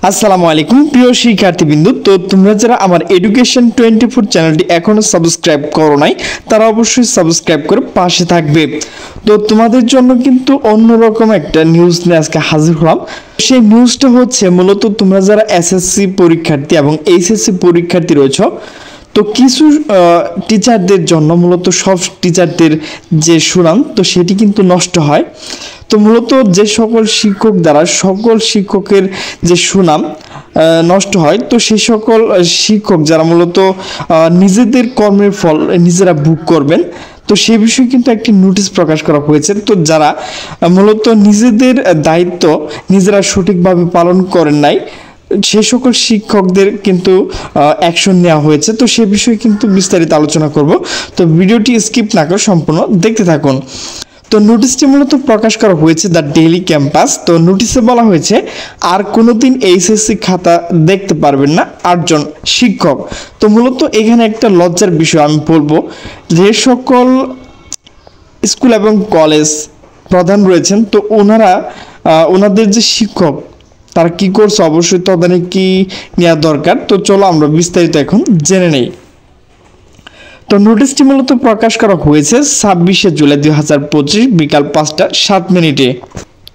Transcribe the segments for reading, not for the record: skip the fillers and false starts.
আসসালামু আলাইকুম প্রিয় শিক্ষার্থীবৃন্দ। তো তোমরা যারা আমার এডুকেশন 24 চ্যানেলটি এখনো সাবস্ক্রাইব করো নাই তারা অবশ্যই সাবস্ক্রাইব করে পাশে থাকবে। তো তোমাদের জন্য কিন্তু অন্যরকম একটা নিউজ নিয়ে আজকে হাজির হলাম। সেই নিউজটা হচ্ছে মূলত তোমরা যারা এসএসসি পরীক্ষার্থী এবং এইচএসসি পরীক্ষার্থী রয়েছে, তো কিছু টিচারদের জন্য মূলত সব টিচারদের যে সুনাম তো সেটি কিন্তু নষ্ট হয়। তো মূলত যে সকল শিক্ষক দ্বারা সকল শিক্ষকের যে সুনাম নষ্ট হয়, তো সেই সকল শিক্ষক যারা মূলত নিজেদের কর্মের ফল নিজেরা ভোগ করবেন, তো সে বিষয়ে কিন্তু একটি নোটিশ প্রকাশ করা হয়েছে। তো যারা মূলত নিজেদের দায়িত্ব নিজেরা সঠিকভাবে পালন করেন নাই সে সকল শিক্ষকদের কিন্তু অ্যাকশন নেওয়া হয়েছে। তো সে বিষয়ে কিন্তু বিস্তারিত আলোচনা করব। তো ভিডিওটি স্কিপ না করে সম্পূর্ণ দেখতে থাকুন। তো নোটিশটি মূলত প্রকাশ করা হয়েছে দ্য ডেইলি ক্যাম্পাস। তো নোটিশে বলা হয়েছে আর কোনোদিন এইচএসসি খাতা দেখতে পারবেন না 8 জন শিক্ষক। তো মূলত এখানে একটা লজ্জার বিষয় আমি বলবো, যে সকল স্কুল এবং কলেজ প্রধান রয়েছেন তো ওনাদের যে শিক্ষক তারা কি করছে অবশ্যই তদারকি নেওয়া দরকার। তো চলো আমরা বিস্তারিত এখন জেনে নেই। তো নোটিশটি মূলত প্রকাশ করা হয়েছে 26শে জুলাই 2025 বিকাল 5টা 7 মিনিটে।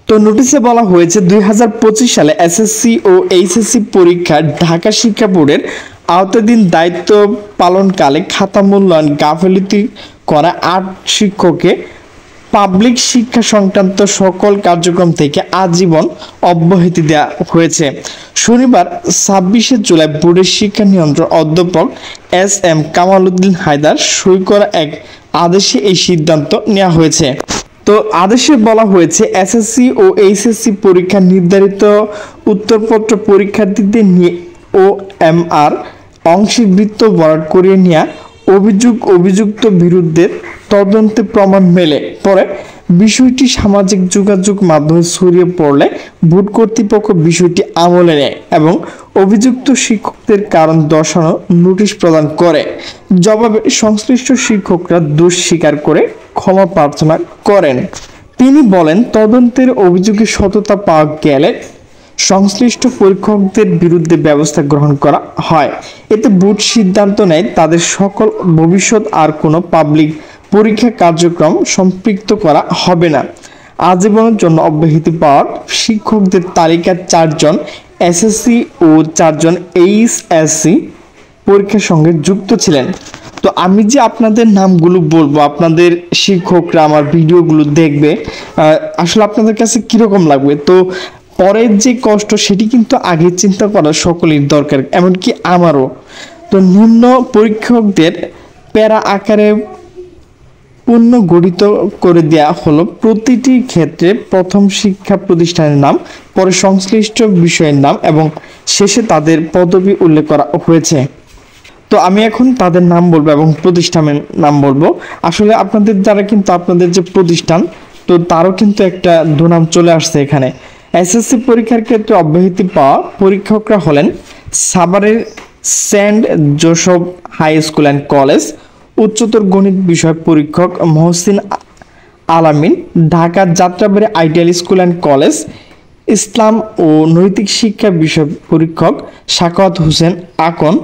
তো নোটিশে বলা হয়েছে 2025 সালে এসএসসি ও এইচএসসি পরীক্ষা ঢাকা শিক্ষা বোর্ডের আওতাধীন দায়িত্ব পালনকালে খাতা মূল্যায়ন গাফিলতি করা 8 শিক্ষককে পাবলিক শিক্ষা সংক্রান্ত সকল কার্যক্রম থেকে আজীবন অব্যাহতি দেওয়া হয়েছে। শনিবার 26শে জুলাই বোর্ডের শিক্ষা নিয়ন্ত্রক অধ্যাপক এস.এম. কামাল উদ্দিন হায়দার সই করা এক আদেশে এই সিদ্ধান্ত নেওয়া হয়েছে। তো আদেশে বলা হয়েছে এসএসসি ও এইচএসসি পরীক্ষা নির্ধারিত উত্তরপত্র পরীক্ষার্থীদের নিয়ে OMR অংশিক বৃত্ত বরাদ করিয়ে নেওয়া অভিযুক্ত বিরুদ্ধে তদন্তে প্রমাণ মেলে পরে বিষয়টি সামাজিক যোগাযোগ মাধ্যমে ছড়িয়ে পড়লে বোর্ড কর্তৃপক্ষ বিষয়টি আমলে নেয় এবং অভিযুক্ত শিক্ষকদের কারণ দর্শানো নোটিশ প্রদান করে। জবাবে সংশ্লিষ্ট শিক্ষকরা দোষ স্বীকার করে ক্ষমা প্রার্থনা করেন। তিনি বলেন, তদন্তের অভিযোগে সততা পাওয়া গেলে সংশ্লিষ্ট পরীক্ষকদের বিরুদ্ধে ব্যবস্থা গ্রহণ করা হয়। এতে বোর্ড সিদ্ধান্ত নেয় তাদের সকল ভবিষ্যৎ আর কোনো পাবলিক পরীক্ষা কার্যক্রম সম্পৃক্ত করা হবে না। আজীবনের জন্য অব্যাহতি পাওয়া শিক্ষকদের তালিকায় 4 জন এসএসসি ও 4 জন এইচএসসি পরীক্ষার সঙ্গে যুক্ত ছিলেন। তো আমি যে আপনাদের নামগুলো বলবো, আপনাদের শিক্ষকরা আমার ভিডিওগুলো দেখবে, আসলে আপনাদের কাছে কীরকম লাগবে? তো পরের যে কষ্ট সেটি কিন্তু আগে চিন্তা করা সকলের দরকার, এমনকি আমারও। তো নিম্ন পরীক্ষকদের প্যারা আকারে পূর্ণ গঠিত করে দেওয়া হলো। প্রতিটি ক্ষেত্রে প্রথম শিক্ষা প্রতিষ্ঠানের নাম, পরে সংশ্লিষ্ট বিষয়ের নাম এবং শেষে তাদের পদবি উল্লেখ করা হয়েছে। তো আমি এখন তাদের নাম বলবো এবং প্রতিষ্ঠানের নাম বলবো। আসলে আপনাদের দ্বারা কিন্তু আপনাদের যে প্রতিষ্ঠান তো তারও কিন্তু একটা দুনাম চলে আসছে এখানে। এসএসসি পরীক্ষার ক্ষেত্রে অব্যাহতি পাওয়া পরীক্ষকরা হলেন সাভারের saint Joseph high school and college উচ্চতর গণিত বিষয় পরীক্ষক মহসিন আলামিন, ঢাকার Jatrabari ideal school and college ইসলাম ও নৈতিক শিক্ষা বিষয় পরীক্ষক সাখাওয়াত হোসেন আকন,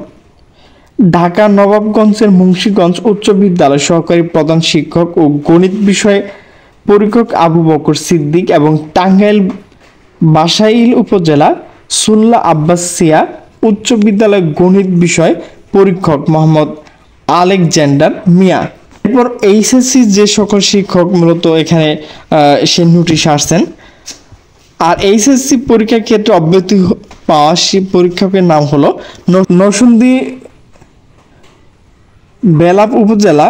ঢাকা নবাবগঞ্জের মুন্সিগঞ্জ উচ্চ বিদ্যালয় সহকারী প্রধান শিক্ষক ও গণিত বিষয় পরীক্ষক আবু বকর সিদ্দিক এবং টাঙ্গাইল বাসাইল উপজেলা সুল্লা আব্বাসিয়া উচ্চ বিদ্যালয় গণিত বিষয় পরীক্ষক মোহাম্মদ আলেকজান্ডার মিয়া। এরপর এইচএসসি যে সকল শিক্ষক মূলত এখানে সে নোটিশ আসছেন। আর এইচএসসি পরীক্ষার ক্ষেত্রে অব্যাহতি পাওয়া সেই পরীক্ষকের নাম হলো নরসিংদী বেলাব উপজেলা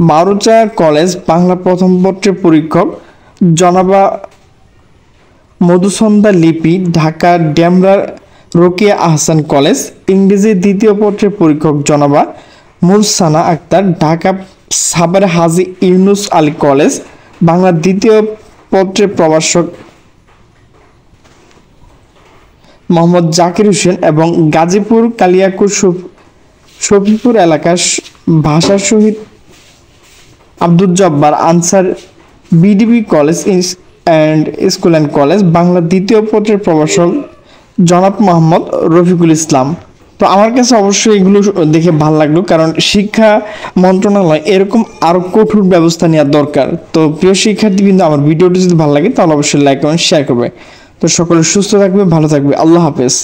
মারুচা কলেজ বাংলা প্রথম পত্রের পরীক্ষক জনাবা মধুসন্দা লিপি, ঢাকা ডেমরা রোকেয়া আহসান কলেজ ইংরেজি দ্বিতীয় পত্রের পরীক্ষক জনাবা মুরসানা আক্তার, ঢাকা সাভার হাজী ইউনুস আলী কলেজ বাংলা দ্বিতীয় পত্রের প্রভাষক মোহাম্মদ জাকির হোসেন এবং গাজীপুর কালিয়াকুর শফিপুর এলাকার Bhasha Shahid Abdul Jabbar Ansar VDP college and school and college Bangla দ্বিতীয় পত্রের প্রভাষক জনাব মোহাম্মদ রফিকুল ইসলাম। তো আমার কাছে অবশ্যই এগুলো দেখে ভালো লাগলো, কারণ শিক্ষা মন্ত্রণালয় এরকম আরও কঠোর ব্যবস্থা নেওয়া দরকার। তো প্রিয় শিক্ষার্থীবৃন্দ, আমার ভিডিওটি যদি ভালো লাগে তাহলে অবশ্যই লাইক কমেন্ট শেয়ার করবে। তো সকলে সুস্থ থাকবে, ভালো থাকবে, আল্লাহ হাফেজ।